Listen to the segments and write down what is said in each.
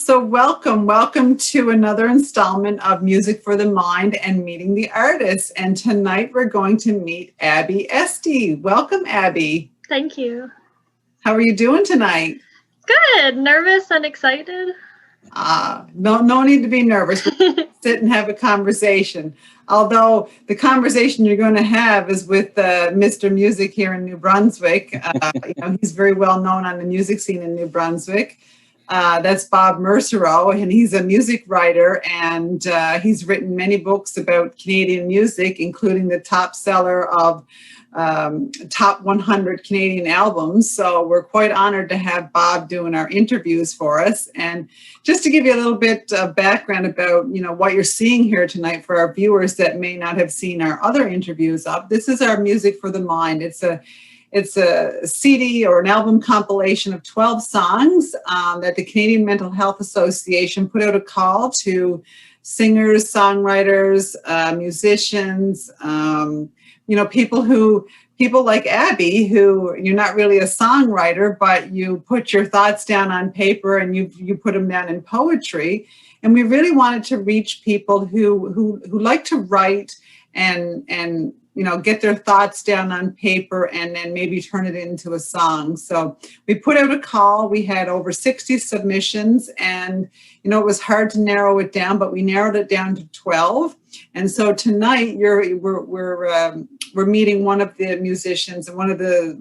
So welcome to another installment of Music for the Mind and Meeting the Artists. And tonight we're going to meet Abbey Estey. Welcome, Abbey. Thank you. How are you doing tonight? Good. Nervous and excited. No need to be nervous. We'll sit and have a conversation. Although the conversation you're going to have is with Mr. Music here in New Brunswick. He's very well known on the music scene in New Brunswick. That's Bob Mersereau, and he's a music writer, and he's written many books about Canadian music, including the top seller of top 100 Canadian albums. So we're quite honored to have Bob doing our interviews for us. And just to give you a little bit of background about, what you're seeing here tonight for our viewers that may not have seen our other interviews up, this is our Music for the Mind. It's a CD or an album compilation of 12 songs that the Canadian Mental Health Association put out a call to singers, songwriters, musicians, people like Abbey, who you're not really a songwriter, but you put your thoughts down on paper and you put them down in poetry. And we really wanted to reach people who like to write and get their thoughts down on paper and then maybe turn it into a song. So we put out a call. We had over 60 submissions, and it was hard to narrow it down, but we narrowed it down to 12. And so tonight we're meeting one of the musicians and one of the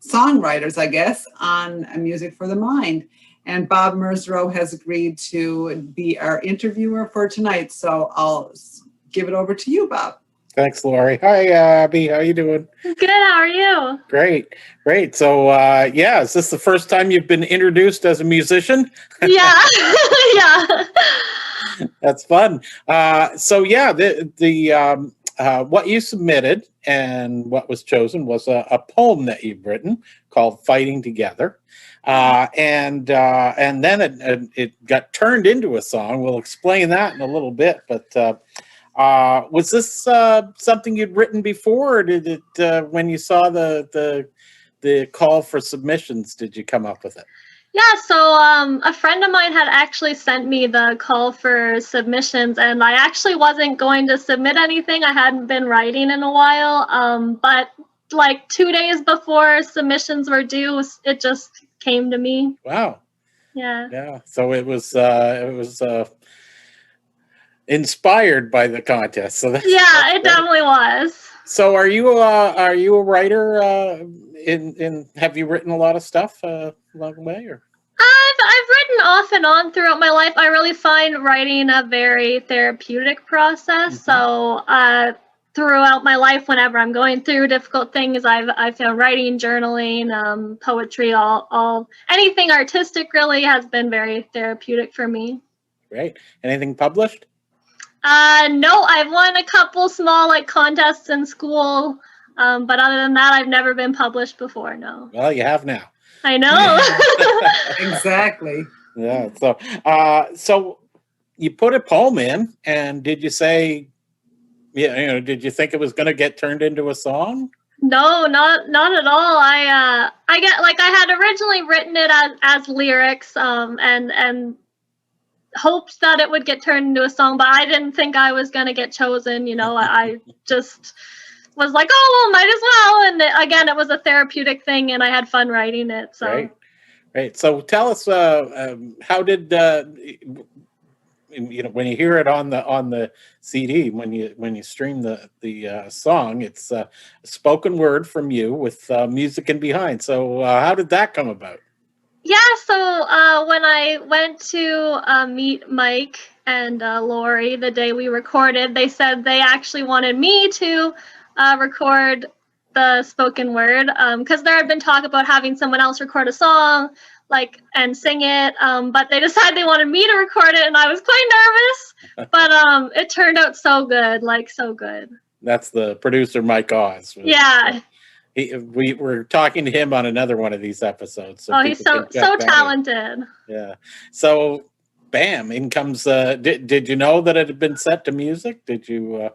songwriters, I guess, on Music for the Mind. And Bob Mersereau has agreed to be our interviewer for tonight. So I'll give it over to you, Bob. Thanks, Lori. Hi, Abby. How you doing? Good. How are you? Great. So, is this the first time you've been introduced as a musician? Yeah. Yeah. That's fun. What you submitted and what was chosen was a poem that you've written called "Fighting Together," and then it got turned into a song. We'll explain that in a little bit, but. Was this something you'd written before, or did it when you saw the call for submissions, did you come up with it? Yeah, so a friend of mine had actually sent me the call for submissions, and I actually wasn't going to submit anything. I hadn't been writing in a while, but like 2 days before submissions were due, it just came to me. Wow. Yeah. So it was inspired by the contest. So that's it definitely was. So are you a writer? Have you written a lot of stuff along the way, or? I've written off and on throughout my life. I really find writing a very therapeutic process. Mm-hmm. So throughout my life, whenever I'm going through difficult things, I've found writing, journaling, poetry, all anything artistic really has been very therapeutic for me. Great. Anything published? No, I've won a couple small contests in school, but other than that, I've never been published before. No. Well, you have now. I know. Exactly. Yeah. So you put a poem in, and did you say, did you think it was going to get turned into a song? No, not at all. I had originally written it as lyrics, and hoped that it would get turned into a song, but I didn't think I was going to get chosen. I just was like, oh, well, might as well. And again, it was a therapeutic thing, and I had fun writing it. So Right. So tell us, how did when you hear it on the CD, when you stream the song, it's a spoken word from you with music in behind. So how did that come about? Yeah, so when I went to meet Mike and Lori the day we recorded, they said they actually wanted me to record the spoken word because there had been talk about having someone else record a song and sing it, but they decided they wanted me to record it, and I was quite nervous, but it turned out so good, so good. That's the producer, Mike Oz. Yeah. We were talking to him on another one of these episodes. So he's so talented. Yeah. So, bam! In comes. Did you know that it had been set to music? Did you?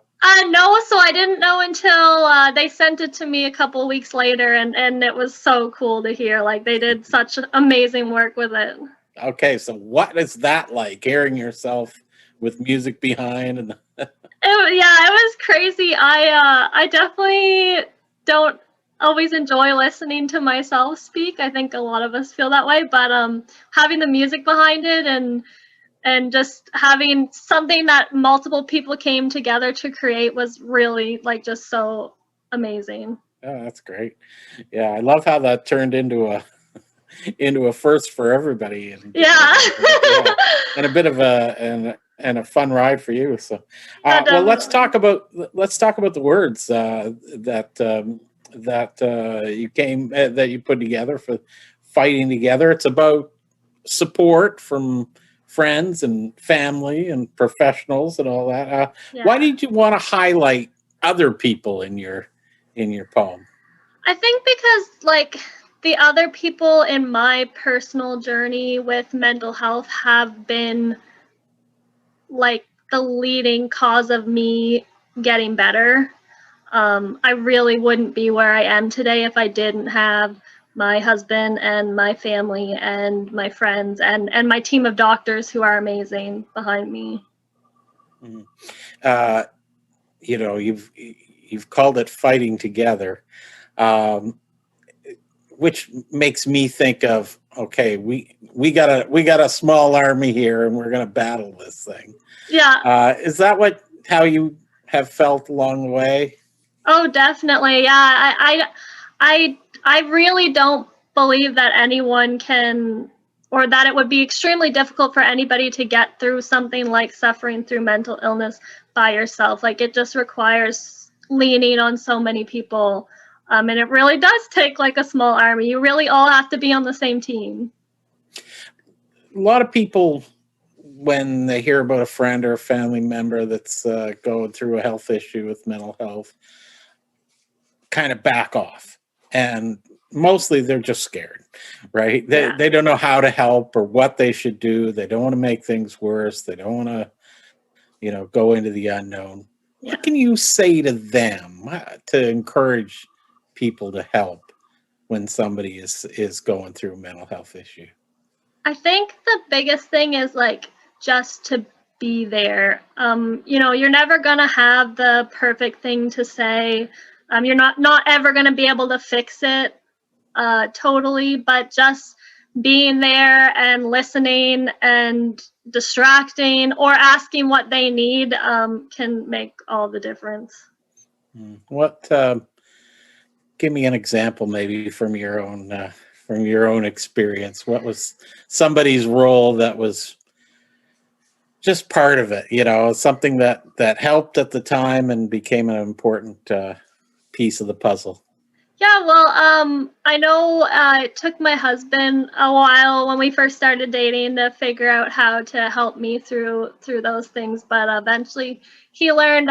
No, so I didn't know until they sent it to me a couple of weeks later, and it was so cool to hear. They did such amazing work with it. Okay, so what is that like, hearing yourself with music behind? And Yeah, it was crazy. I definitely don't always enjoy listening to myself speak. I think a lot of us feel that way, but having the music behind it and just having something that multiple people came together to create was really like just so amazing. oh, that's great. Yeah, I love how that turned into a into a first for everybody, and Yeah. yeah, and a bit of and a fun ride for you. So, Yeah, well, definitely. let's talk about the words that you came that you put together for fighting together. It's about support from friends and family and professionals and all that. Why Yeah. did you want to highlight other people in your poem? I think because like the other people in my personal journey with mental health have been like the leading cause of me getting better. I really wouldn't be where I am today if I didn't have my husband and my family and my friends and my team of doctors who are amazing behind me. Mhm. Uh, you know, you've called it fighting together, um, which makes me think of, okay, we got a small army here, and we're going to battle this thing. Yeah. Is that what how you have felt along the way? Oh, definitely. Yeah. I really don't believe that anyone can, or that it would be extremely difficult for anybody to get through something like suffering through mental illness by yourself. Like it just requires leaning on so many people. And it really does take like a small army. You really all have to be on the same team. A lot of people, when they hear about a friend or a family member that's going through a health issue with mental health, kind of back off, and mostly they're just scared, right? Yeah. They don't know how to help or what they should do. They don't want to make things worse. They don't want to, you know, go into the unknown. Yeah. What can you say to them to encourage people to help when somebody is going through a mental health issue? I think the biggest thing is like just to be there. You're never gonna have the perfect thing to say. You're not ever gonna be able to fix it totally, but just being there and listening and distracting or asking what they need can make all the difference. What give me an example, maybe from your own experience. What was somebody's role that was just part of it? You know, something that helped at the time and became an important piece of the puzzle. Yeah, well, I know it took my husband a while when we first started dating to figure out how to help me through those things, but eventually he learned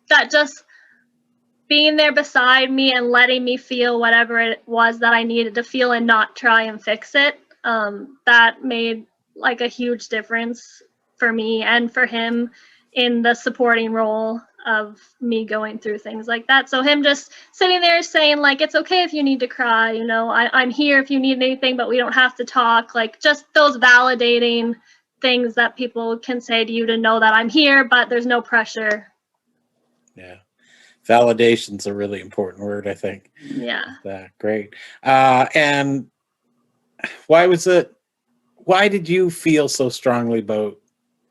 that just being there beside me and letting me feel whatever it was that I needed to feel and not try and fix it, that made like a huge difference for me and for him in the supporting role of me going through things like that. So him just sitting there saying like, it's okay if you need to cry, I'm here if you need anything, but we don't have to talk. Like just those validating things that people can say to you to know that I'm here, but there's no pressure. Yeah, validation's a really important word, I think. Yeah. Great. And why was it? Why did you feel so strongly about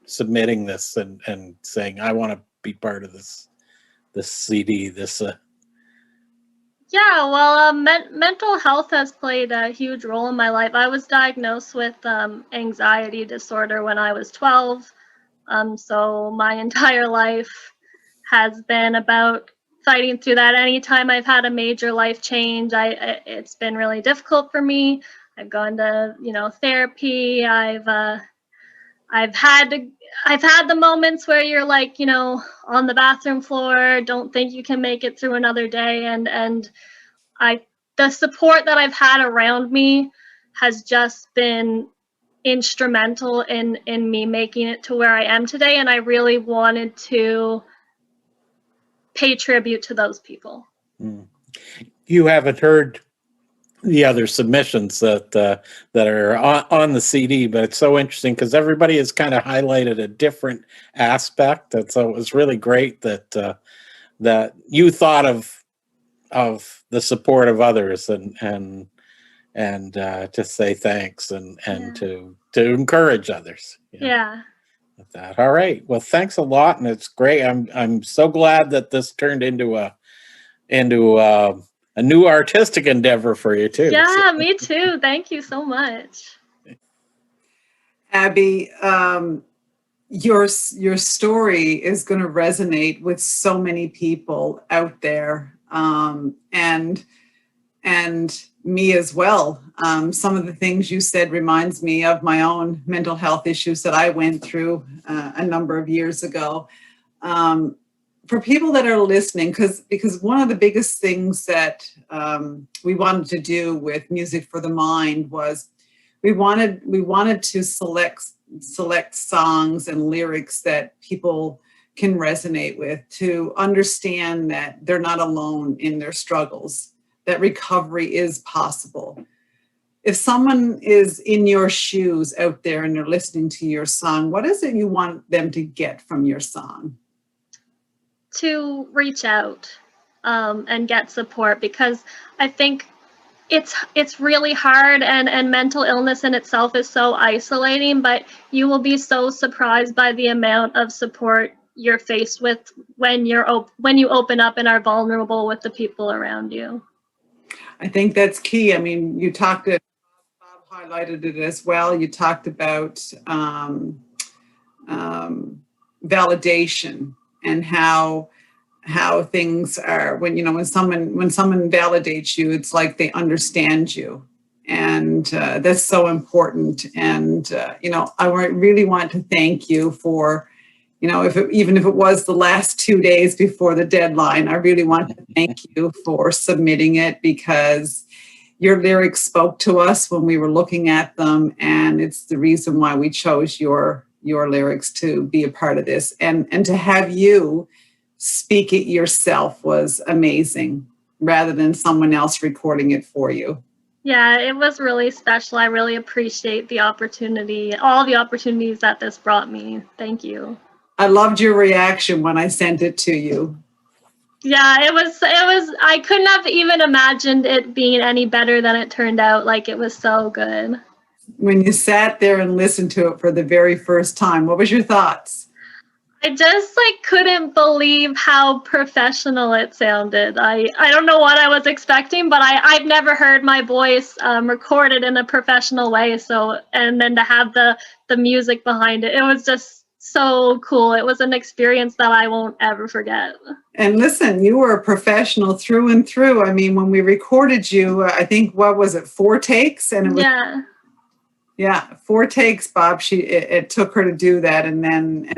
submitting this and saying, I want to be part of this CD? This Yeah, well, mental health has played a huge role in my life. I was diagnosed with anxiety disorder when I was 12. So my entire life has been about fighting through that. Anytime I've had a major life change, it's been really difficult for me. I've gone to, therapy. I've had to, I've had the moments where you're like, on the bathroom floor, don't think you can make it through another day, and I the support that I've had around me has just been instrumental in me making it to where I am today, and I really wanted to pay tribute to those people. you haven't heard the other submissions that are on the CD, but it's so interesting because everybody has kind of highlighted a different aspect. And so it was really great that that you thought of the support of others and to say thanks and Yeah. to encourage others. Yeah. With that. All right. Well, thanks a lot, and it's great. I'm so glad that this turned into a new artistic endeavor for you too. Yeah, me too. Thank you so much. Abby, your story is going to resonate with so many people out there, and me as well. Some of the things you said reminds me of my own mental health issues that I went through a number of years ago. For people that are listening, because one of the biggest things that we wanted to do with Music for the Mind was we wanted to select songs and lyrics that people can resonate with, to understand that they're not alone in their struggles, that recovery is possible. If someone is in your shoes out there and they're listening to your song, what is it you want them to get from your song? To reach out and get support, because I think it's really hard, and mental illness in itself is so isolating, but you will be so surprised by the amount of support you're faced with when you open up and are vulnerable with the people around you. I think that's key. I mean, Bob highlighted it as well. You talked about validation and how things are when someone validates you, it's like they understand you, and that's so important. And I really want to thank you for, even if it was the last 2 days before the deadline, I really want to thank you for submitting it, because your lyrics spoke to us when we were looking at them, and it's the reason why we chose your lyrics to be a part of this, and to have you speak it yourself was amazing, rather than someone else recording it for you. Yeah, it was really special. I really appreciate the opportunity, all the opportunities that this brought me. Thank you. I loved your reaction when I sent it to you. Yeah, it was, I couldn't have even imagined it being any better than it turned out. Like, it was so good. When you sat there and listened to it for the very first time, what was your thoughts? I just couldn't believe how professional it sounded. I don't know what I was expecting, but I've never heard my voice recorded in a professional way. So, and then to have the music behind it, it was just so cool. It was an experience that I won't ever forget. And listen, you were a professional through and through. I mean, when we recorded you, I think, what was it, 4 takes? And it was, yeah, 4 takes, Bob. It took her to do that, and then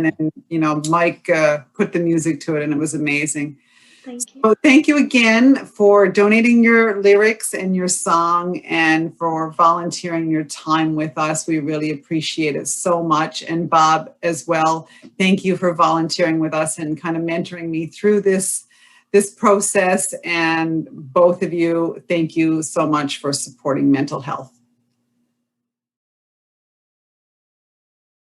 Mike put the music to it, and it was amazing. Thank you. So thank you again for donating your lyrics and your song, and for volunteering your time with us. We really appreciate it so much. And Bob as well, thank you for volunteering with us and kind of mentoring me through this process. And both of you, thank you so much for supporting mental health.